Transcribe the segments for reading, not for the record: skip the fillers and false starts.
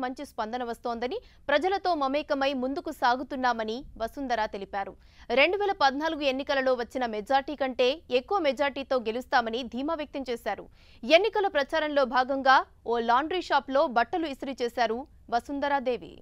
మంచి స్పందన వస్తోందని, ప్రజలతో మమేకమై ముందుకు సాగుతున్నామని వసుంధర తెలిపారు. 2014 ఎన్నికలలో వచ్చిన మెజార్టీ కంటే ఎక్కువ మెజార్టీతో గెలుస్తామని ధీమా వ్యక్తం చేశారు. ఎన్నికల ప్రచారంలో భాగంగా ఓ లాండ్రీ షాప్లో బట్టలు ఇస్త్రీ చేశారు వసుంధరాదేవి.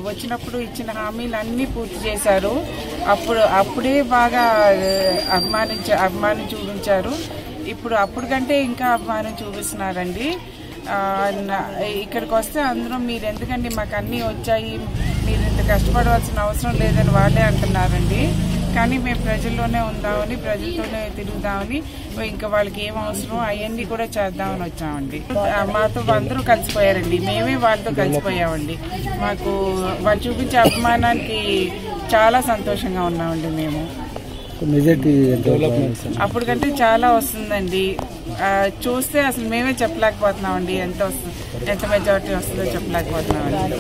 వచ్చినప్పుడు ఇచ్చిన హామీలన్నీ పూర్తి చేశారు. అప్పుడే బాగా అభిమానం చూపించారు. అప్పుడు కంటే ఇంకా అభిమానం చూపిస్తున్నారండి. ఇక్కడికి వస్తే అందరం మీరు ఎందుకండి మాకు అన్నీ వచ్చాయి, మీరు ఇంత కష్టపడవలసిన అవసరం లేదని వాళ్ళే అంటున్నారండి. కానీ మేము ప్రజల్లోనే ఉందామని, ప్రజలతోనే తిరుగుదామని, ఇంకా వాళ్ళకి ఏం అవసరం అవన్నీ కూడా చేద్దామని వచ్చామండి. మాతో అందరూ కలిసిపోయారండి, మేమే వాళ్ళతో కలిసిపోయామండి. మాకు వాళ్ళు చూపించే అభిమానానికి చాలా సంతోషంగా ఉన్నామండి. మేము అప్పుడు కంటే చాలా వస్తుందండి. చూస్తే అసలు మేమే చెప్పలేకపోతున్నామండి ఎంత మెజారిటీ వస్తుందో చెప్పలేకపోతున్నామండి.